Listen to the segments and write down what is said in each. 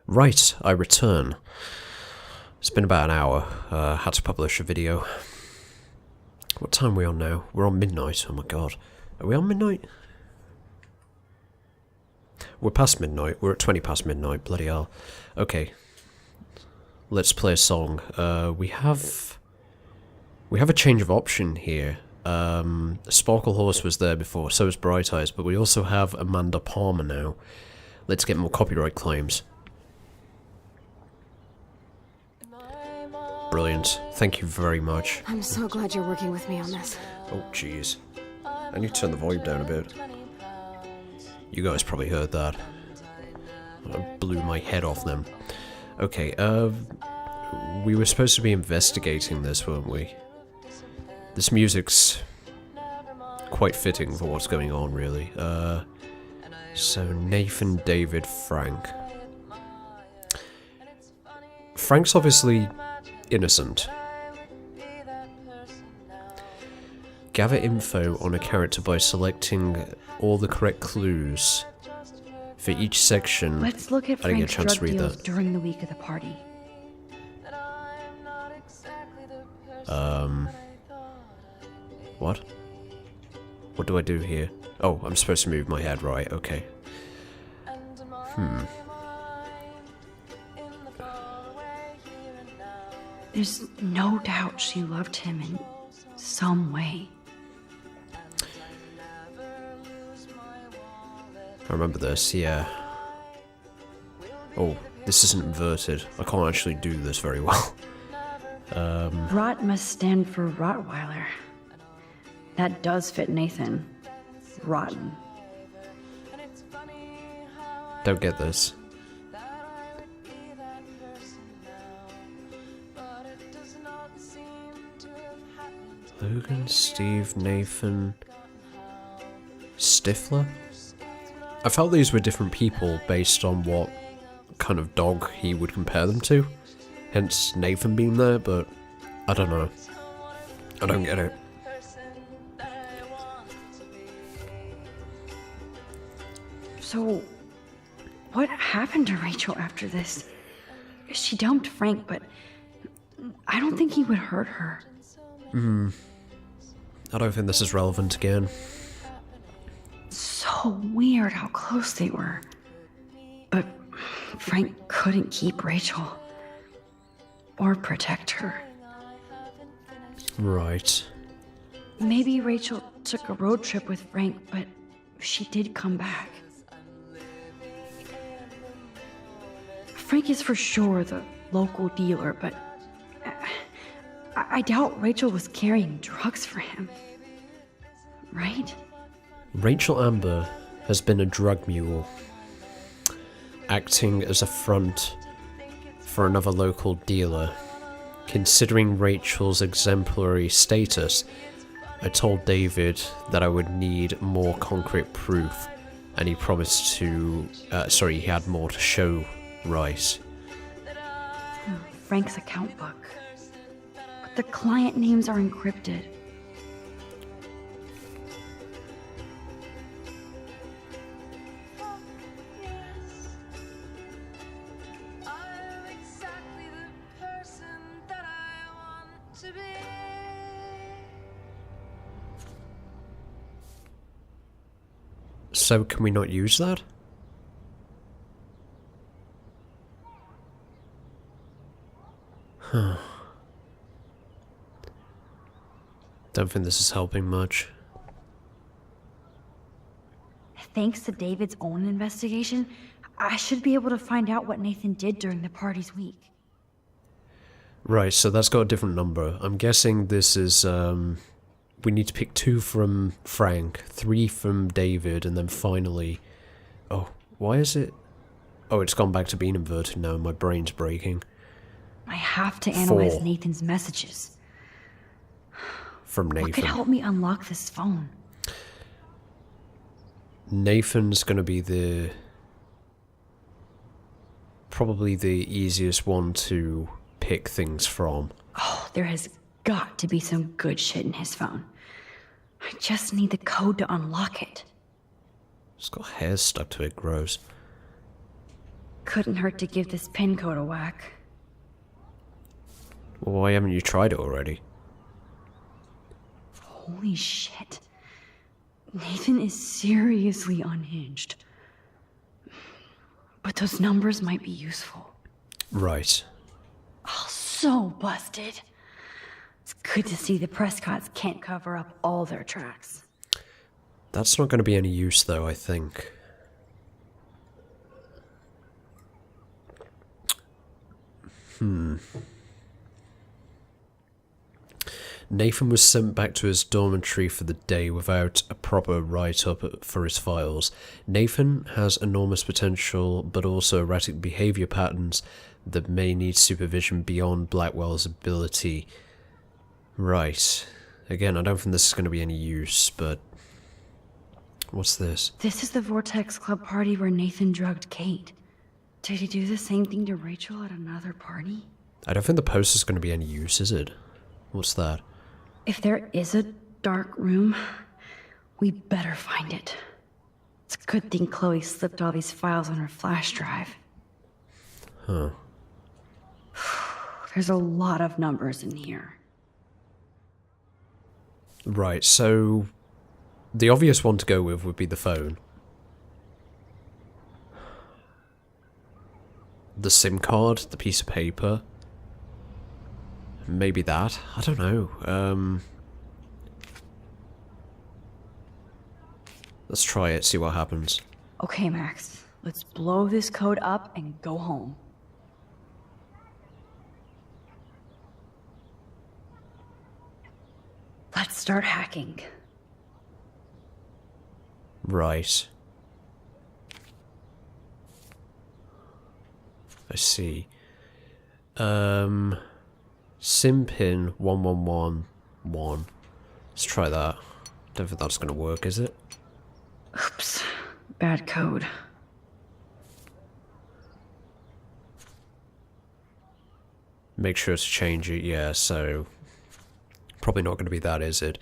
Right, I return. It's been about an hour. Had to publish a video. What time are we on now? We're on midnight. Oh my god. Are we on midnight? We're past midnight. We're at 20 past midnight. Bloody hell. Okay. Let's play a song. We have a change of option here. Sparkle Horse was there before, so is Bright Eyes, but we also have Amanda Palmer now. Let's get more copyright claims. Brilliant. Thank you very much. I'm so glad you're working with me on this. Oh, jeez. I need to turn the volume down a bit. You guys probably heard that. I blew my head off them. Okay, we were supposed to be investigating this, weren't we? This music's quite fitting for what's going on, really. So Nathan, David, Frank. Frank's obviously innocent. Gather info on a character by selecting all the correct clues for each section. Let's look at I didn't get Frank's a chance to drug read deals that. during the week of the party. What? What do I do here? Oh, I'm supposed to move my head, right, okay. There's no doubt she loved him in some way. I remember this, yeah. Oh, this isn't inverted. I can't actually do this very well. Rot must stand for Rottweiler. That does fit Nathan. Rotten. Don't get this. Logan, Steve, Nathan... Stifler? I felt these were different people based on what kind of dog he would compare them to. Hence Nathan being there, but I don't know. I don't get it. So, what happened to Rachel after this? She dumped Frank, but I don't think he would hurt her. I don't think this is relevant again. So weird how close they were. But Frank couldn't keep Rachel. Or protect her. Right. Maybe Rachel took a road trip with Frank, but she did come back. Frank is for sure the local dealer, but I doubt Rachel was carrying drugs for him. Right? Rachel Amber has been a drug mule, acting as a front for another local dealer. Considering Rachel's exemplary status, I told David that I would need more concrete proof, and he promised to, he had more to show Rice. Frank's account book. But the client names are encrypted. So can we not use that? Huh. Don't think this is helping much. Thanks to David's own investigation, I should be able to find out what Nathan did during the party's week. Right, so that's got a different number. I'm guessing this is, we need to pick 2 from Frank, 3 from David, and then finally... Oh, why is it... Oh, it's gone back to being inverted now, my brain's breaking. I have to analyze 4 Nathan's messages. from Nathan. What could help me unlock this phone? Nathan's gonna be the... probably the easiest one to pick things from. Oh, there has got to be some good shit in his phone. I just need the code to unlock it. It's got hairs stuck to it, gross. couldn't hurt to give this pin code a whack. Well, why haven't you tried it already? Holy shit. Nathan is seriously unhinged. But those numbers might be useful. Right. Oh, so busted. It's good to see the Prescotts can't cover up all their tracks. That's not going to be any use, though, I think. Nathan was sent back to his dormitory for the day without a proper write-up for his files. Nathan has enormous potential, but also erratic behavior patterns that may need supervision beyond Blackwell's ability. Right. Again, I don't think this is going to be any use, but... What's this? This is the Vortex Club party where Nathan drugged Kate. Did he do the same thing to Rachel at another party? I don't think the poster's going to be any use, is it? What's that? If there is a dark room, we better find it. It's a good thing Chloe slipped all these files on her flash drive. Huh. There's a lot of numbers in here. Right, so... The obvious one to go with would be the phone. The SIM card, the piece of paper... Maybe that? I don't know. Let's try it, see what happens. Okay, Max. Let's blow this code up and go home. Let's start hacking. Right. I see. SIM pin 1111. Let's try that. Don't think that's gonna work, is it? Oops. Bad code. Make sure to change it, yeah, so... Probably not gonna be that, is it?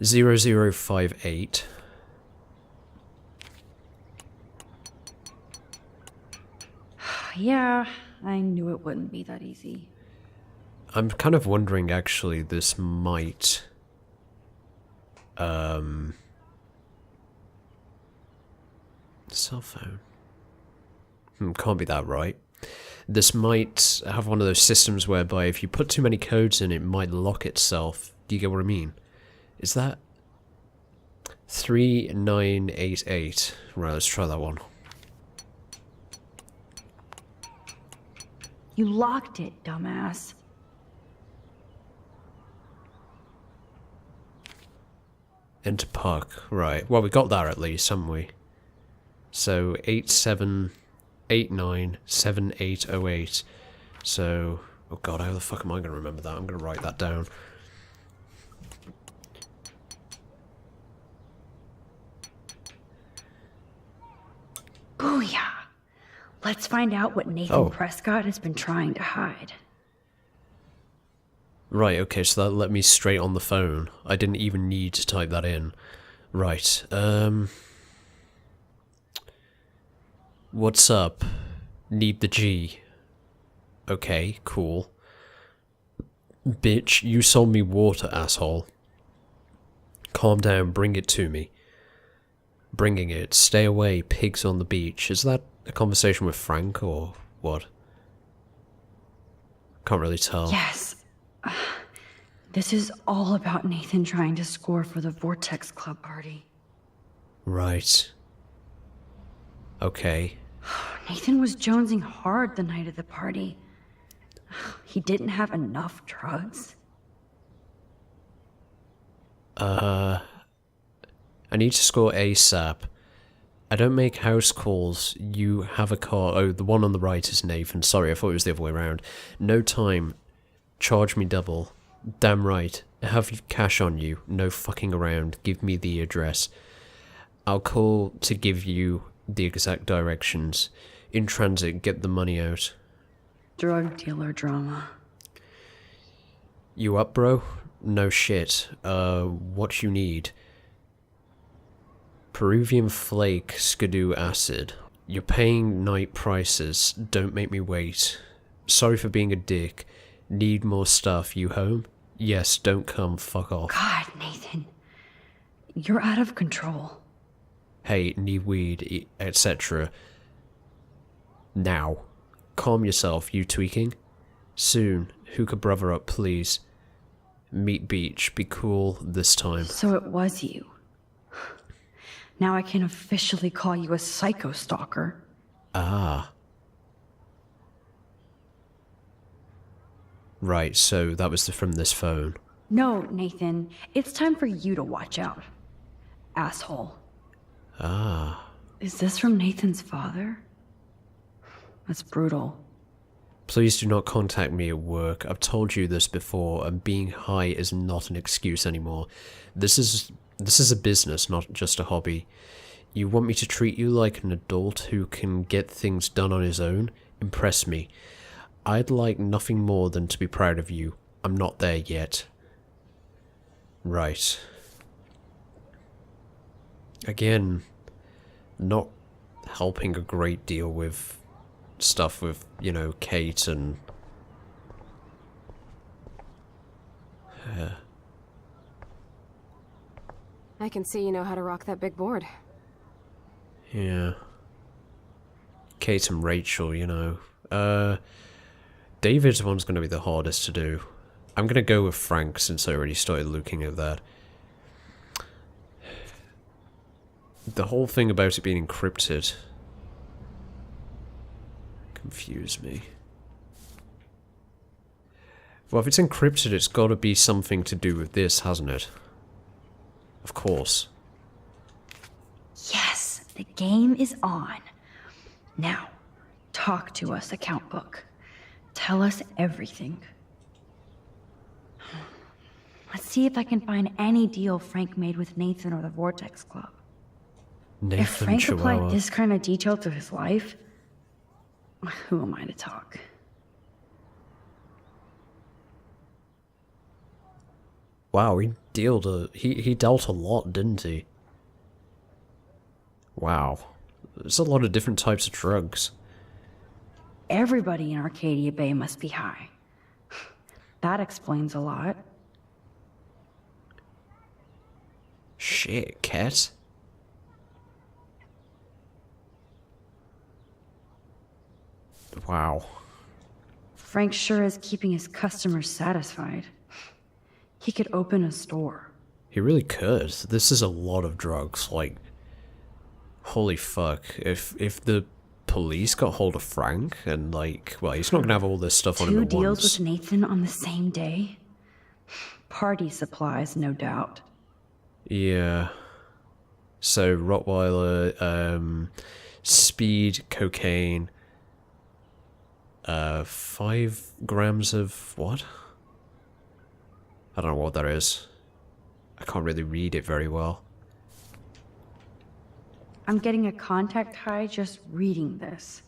0058. Yeah, I knew it wouldn't be that easy. I'm kind of wondering, actually, this might... Cell phone. Can't be that right. This might have one of those systems whereby if you put too many codes in, it might lock itself. Do you get what I mean? Is that... 3988. Right, let's try that one. You locked it, dumbass. Enter park. Right. Well, we got that at least, haven't we? So, 87897808. So, oh god, how the fuck am I going to remember that? I'm going to write that down. Booyah! Let's find out what Nathan Prescott has been trying to hide. Right, okay, so that let me straight on the phone. I didn't even need to type that in. Right, what's up? Need the G. Okay, cool. Bitch, you sold me water, asshole. Calm down, bring it to me. Bringing it. Stay away, pigs on the beach. Is that a conversation with Frank, or what? Can't really tell. Yes. This is all about Nathan trying to score for the Vortex Club party. Right. Okay. Nathan was jonesing hard the night of the party. He didn't have enough drugs. I need to score ASAP. I don't make house calls. You have a car. Oh, the one on the right is Nathan. Sorry, I thought it was the other way around. No time. Charge me double. Damn right. Have cash on you. No fucking around. Give me the address. I'll call to give you the exact directions. In transit, get the money out. Drug dealer drama. You up, bro? No shit. What you need? Peruvian flake, skidoo acid. You're paying night prices. Don't make me wait. Sorry for being a dick. Need more stuff. You home? Yes, don't come. Fuck off. God, Nathan. You're out of control. Hey, need weed, etc. Now. Calm yourself, you tweaking? Soon. Hook a brother up, please. Meet Beach. Be cool this time. So it was you. Now I can officially call you a psycho stalker. Ah. Right, so that was from this phone. No, Nathan. It's time for you to watch out. Asshole. Ah. Is this from Nathan's father? That's brutal. Please do not contact me at work. I've told you this before, and being high is not an excuse anymore. This is a business, not just a hobby. You want me to treat you like an adult who can get things done on his own? Impress me. I'd like nothing more than to be proud of you. I'm not there yet. Right. Again, not helping a great deal with stuff with, you know, Kate and... I can see you know how to rock that big board. Yeah. Kate and Rachel, you know. David's one's going to be the hardest to do. I'm going to go with Frank since I already started looking at that. The whole thing about it being encrypted confused me. Well, if it's encrypted, it's got to be something to do with this, hasn't it? Of course. Yes, the game is on. Now, talk to us, account book. Tell us everything. Let's see if I can find any deal Frank made with Nathan or the Vortex Club. Nathan If Frank Chihuahua. applied this kind of detail to his life, who am I to talk? Wow, he dealt a lot, didn't he? Wow. There's a lot of different types of drugs. Everybody in Arcadia Bay must be high. That explains a lot. Shit, Cat. Wow. Frank sure is keeping his customers satisfied. He could open a store. He really could. This is a lot of drugs, like... Holy fuck. If the police got hold of Frank and, like... Well, he's not gonna have all this stuff on him Two at deals once. with Nathan on the same day? Party supplies, no doubt. Yeah. So, Rottweiler, speed, cocaine... 5 grams of what? I don't know what that is. I can't really read it very well. I'm getting a contact high just reading this.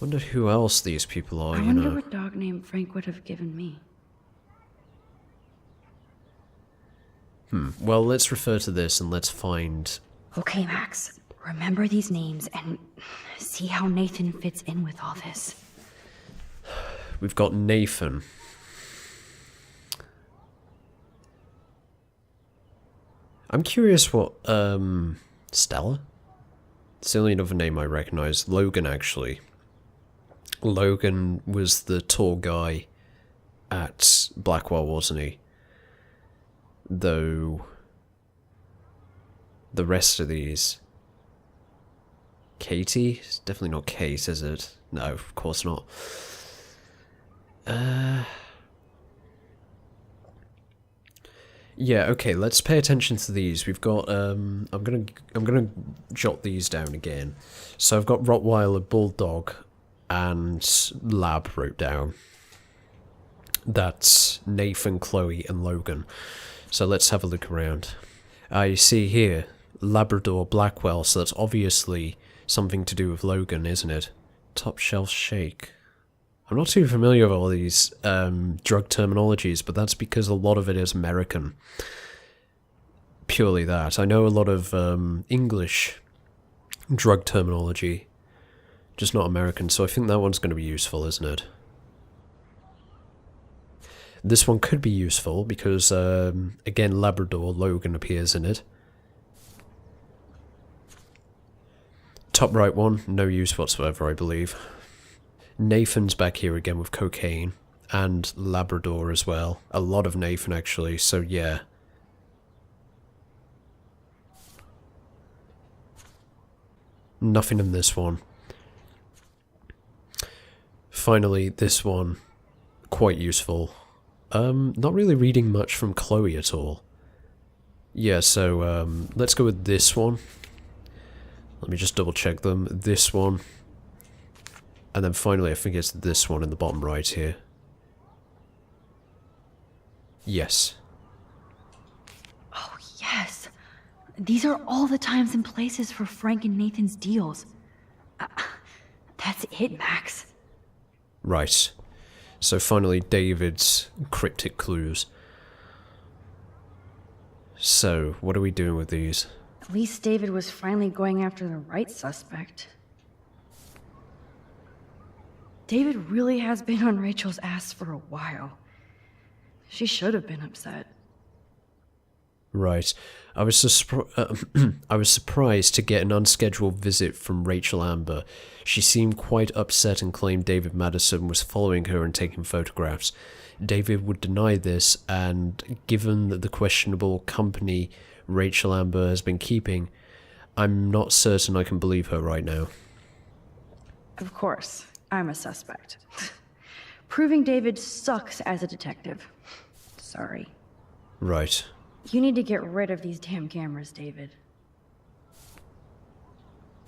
Wonder who else these people are, I you wonder know. what dog name Frank would have given me. Well, let's refer to this and let's find... Okay, Max. Remember these names and see how Nathan fits in with all this. We've got Nathan. I'm curious what, Stella? It's the only other name I recognize. Logan, actually. Logan was the tall guy at Blackwell, wasn't he? Though... the rest of these... Katie? It's definitely not Kate, is it? No, of course not. Yeah, okay, let's pay attention to these. We've got, I'm gonna jot these down again. So I've got Rottweiler, Bulldog, and Lab wrote down. That's Nathan, Chloe, and Logan. So let's have a look around. You see here, Labrador, Blackwell, so that's obviously something to do with Logan, isn't it? Top Shelf Shake. I'm not too familiar with all these drug terminologies, but that's because a lot of it is American. purely that. I know a lot of English drug terminology, just not American, so I think that one's going to be useful, isn't it? This one could be useful because, again, Labrador, Logan appears in it. Top right one, no use whatsoever, I believe. Nathan's back here again with cocaine, and Labrador as well. A lot of Nathan, actually, so yeah. Nothing in this one. Finally, this one, quite useful. Not really reading much from Chloe at all. Yeah, so, let's go with this one. Let me just double check them. This one. And then finally, I think it's this one in the bottom right here. Yes. Oh, yes. These are all the times and places for Frank and Nathan's deals. That's it, Max. Right. So finally, David's cryptic clues. So, what are we doing with these? At least David was finally going after the right suspect. David really has been on Rachel's ass for a while. She should have been upset. Right. I was surprised to get an unscheduled visit from Rachel Amber. She seemed quite upset and claimed David Madison was following her and taking photographs. David would deny this, and given the questionable company Rachel Amber has been keeping, I'm not certain I can believe her right now. Of course, I'm a suspect. Proving David sucks as a detective. Sorry. Right. You need to get rid of these damn cameras, David.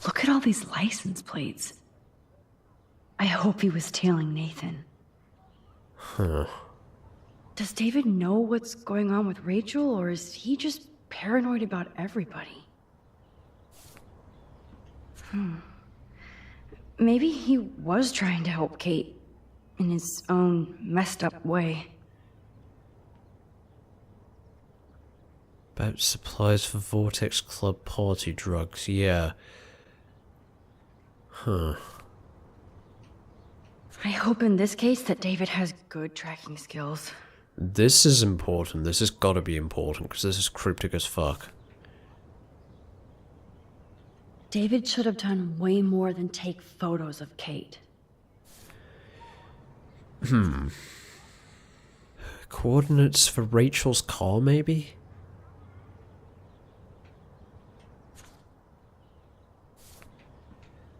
Look at all these license plates. I hope he was tailing Nathan. Huh. Does David know what's going on with Rachel, or is he just paranoid about everybody? Maybe he was trying to help Kate in his own messed up way. About supplies for Vortex Club party drugs, yeah. Huh. I hope in this case that David has good tracking skills. This is important. This has got to be important, because this is cryptic as fuck. David should have done way more than take photos of Kate. Coordinates for Rachel's car, maybe?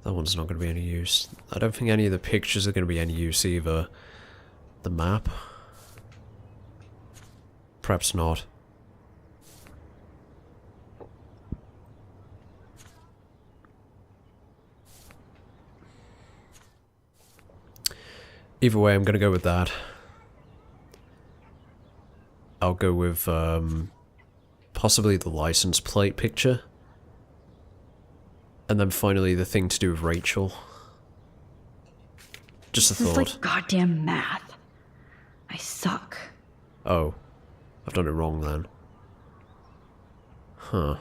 That one's not going to be any use. I don't think any of the pictures are going to be any use either. The map? Perhaps not. Either way, I'm going to go with that. I'll go with possibly the license plate picture. And then finally the thing to do with Rachel. Just a thought. This is like goddamn math. I suck. Oh. I've done it wrong then. Huh.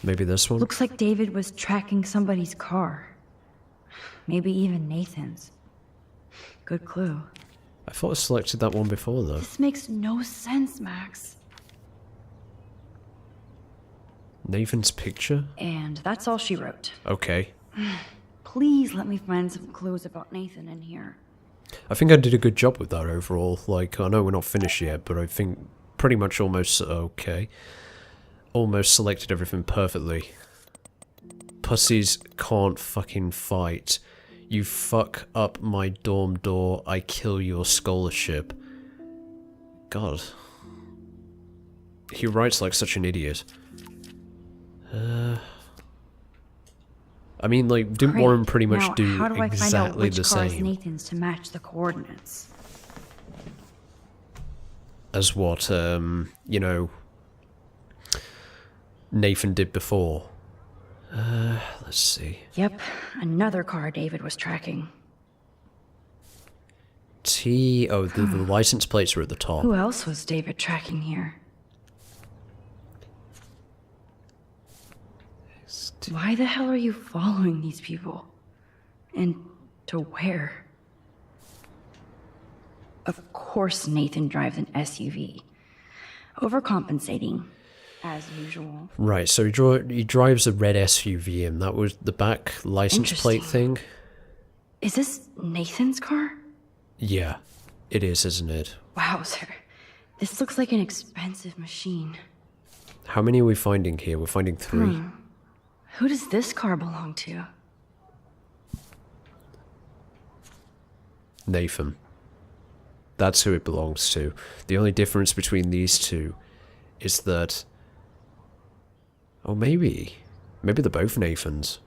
Maybe this one? Looks like David was tracking somebody's car. Maybe even Nathan's. Good clue. I thought I selected that one before though. This makes no sense, Max. Nathan's picture? And that's all she wrote. Okay. Please let me find some clues about Nathan in here. I think I did a good job with that overall. Like, I know we're not finished yet, but I think pretty much almost okay. Almost selected everything perfectly. Pussies can't fucking fight. You fuck up my dorm door, I kill your scholarship. God. He writes like such an idiot. I mean, like, didn't Great. Warren pretty much Now, do how do I find out exactly which the car is same Nathan's to match the coordinates? as what, you know, Nathan did before? Let's see. Yep, another car David was tracking. Oh, the license plates are at the top. Who else was David tracking here? Why the hell are you following these people? And to where? Of course Nathan drives an SUV. Overcompensating, as usual. Right, so he drives a red SUV, and that was the back license plate thing. Is this Nathan's car? Yeah, it is, isn't it? Wow, sir. This looks like an expensive machine. How many are we finding here? We're finding 3. Who does this car belong to? Nathan. That's who it belongs to. The only difference between these two is that... Oh, maybe. Maybe they're both Nathans.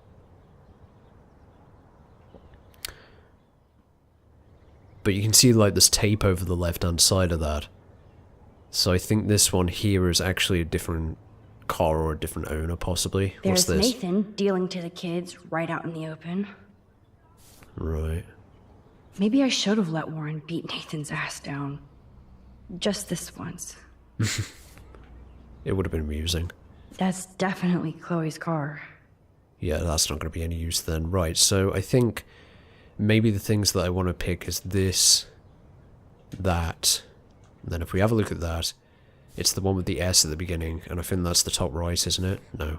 But you can see, like, there's tape over the left-hand side of that. So I think this one here is actually a different car or a different owner, possibly. What's There's this? Nathan dealing to the kids right out in the open. Right. Maybe I should have let Warren beat Nathan's ass down. Just this once. It would have been amusing. That's definitely Chloe's car. Yeah, that's not going to be any use then. Right, so I think maybe the things that I want to pick is this, that, and then if we have a look at that, it's the one with the S at the beginning, and I think that's the top right, isn't it? No.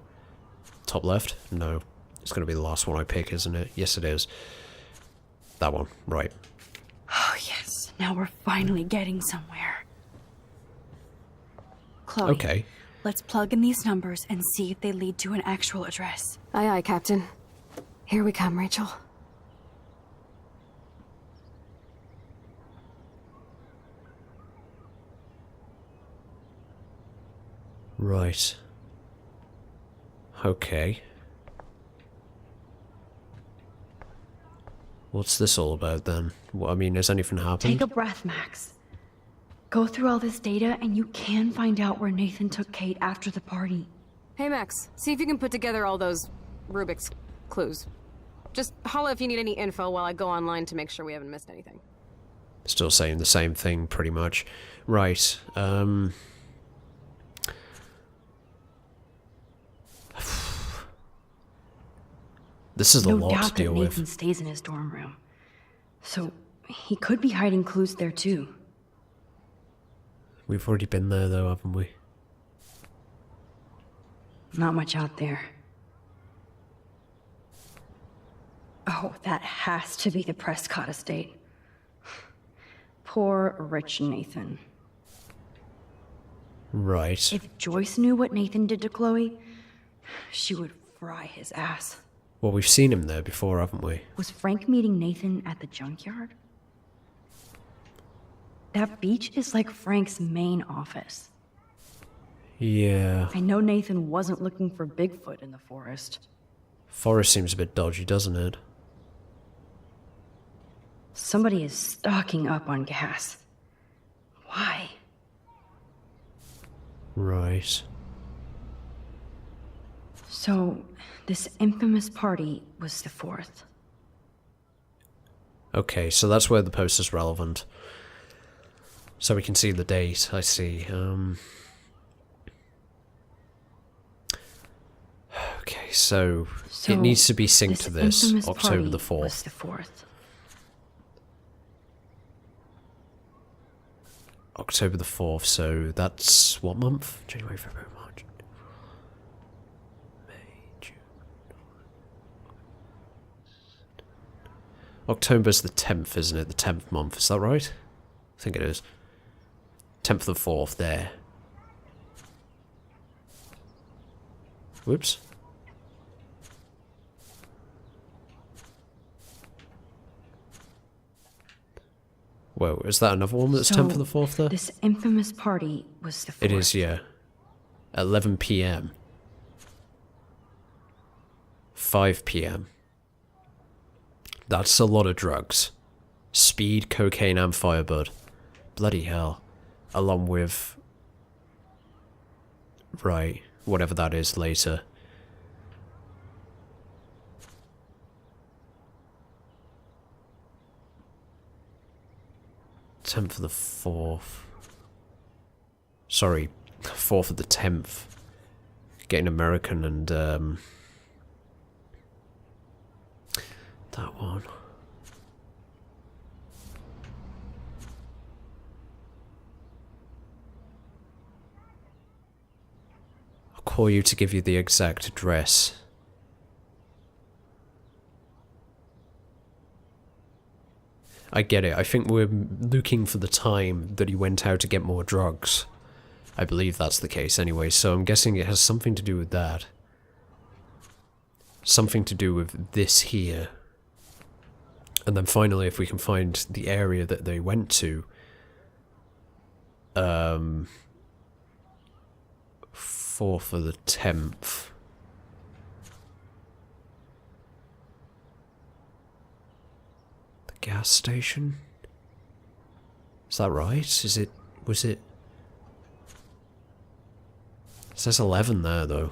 Top left? No. It's going to be the last one I pick, isn't it? Yes, it is. That one, right. Oh, yes. Now we're finally getting somewhere. Chloe, Okay. let's plug in these numbers and see if they lead to an actual address. Aye, aye, Captain. Here we come, Rachel. Right. Okay. What's this all about then? I mean, has anything happened? Take a breath, Max. Go through all this data and you can find out where Nathan took Kate after the party. Hey, Max. See if you can put together all those Rubik's clues. Just holla if you need any info while I go online to make sure we haven't missed anything. Still saying the same thing, pretty much. Right, This is a lot to doubt that deal Nathan with. stays in his dorm room. So, he could be hiding clues there too. We've already been there though, haven't we? Not much out there. Oh, that has to be the Prescott estate. Poor rich Nathan. Right. If Joyce knew what Nathan did to Chloe, she would fry his ass. Well, we've seen him there before, haven't we? Was Frank meeting Nathan at the junkyard? That beach is like Frank's main office. Yeah. I know Nathan wasn't looking for Bigfoot in the forest. Forest seems a bit dodgy, doesn't it? Somebody is stocking up on gas. Why? Right. So, this infamous party was the 4th. Okay, so that's where the post is relevant. So we can see the date, I see. Okay, so it needs to be synced to this, infamous October the party 4th. was the 4th. October the 4th, so that's what month? January, February, March. May, June. October's the 10th, isn't it? The 10th month, is that right? I think it is. 10th of the 4th, there. Whoops. Whoa, is that another one that's 10th of the 4th there? This infamous party was the 4th. It is, yeah. 11 p.m. 5 p.m. That's a lot of drugs. Speed, cocaine, and firebud. Bloody hell. Along with... Right, whatever that is later. 10th of the 4th. Sorry, 4th of the 10th. Getting American and, that one. I'll call you to give you the exact address. I get it. I think we're looking for the time that he went out to get more drugs. I believe that's the case anyway, so I'm guessing it has something to do with that. Something to do with this here. And then finally, if we can find the area that they went to, 4th of the 10th. The gas station? Is that right? Was it? It says 11 there, though.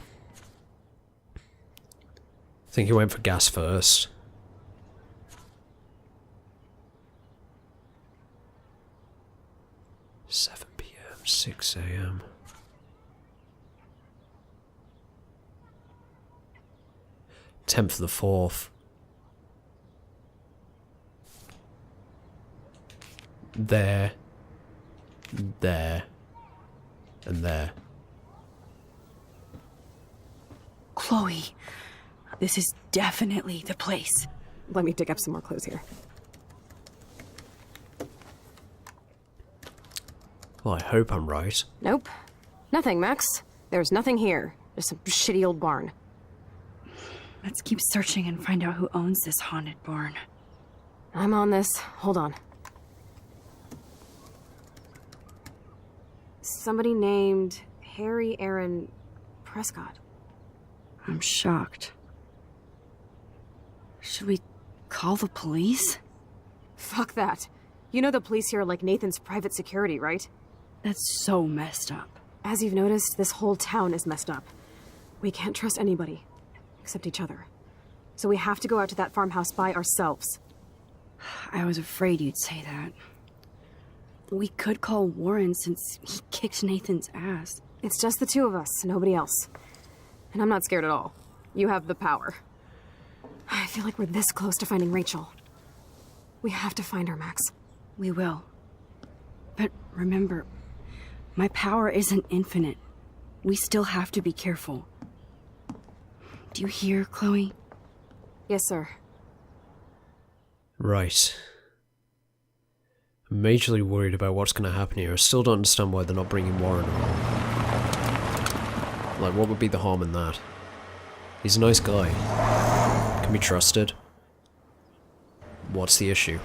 I think he went for gas first. "7 p.m., 6 a.m. "10th of the 4th. There. There. And there. Chloe, this is definitely the place. Let me dig up some more clues here. Well, I hope I'm right. Nope. Nothing, Max. There's nothing here. Just some shitty old barn. Let's keep searching and find out who owns this haunted barn. I'm on this. Hold on. Somebody named Harry Aaron Prescott. I'm shocked. Should we call the police? Fuck that. You know the police here are like Nathan's private security, right? That's so messed up. As you've noticed, this whole town is messed up. We can't trust anybody. Except each other. So we have to go out to that farmhouse by ourselves. I was afraid you'd say that. We could call Warren since he kicked Nathan's ass. It's just the two of us, nobody else. And I'm not scared at all. You have the power. I feel like we're this close to finding Rachel. We have to find her, Max. We will. But remember, my power isn't infinite. We still have to be careful. Do you hear, Chloe? Yes, sir. Right. I'm majorly worried about what's going to happen here. I still don't understand why they're not bringing Warren along. Like, what would be the harm in that? He's a nice guy. Can be trusted. What's the issue?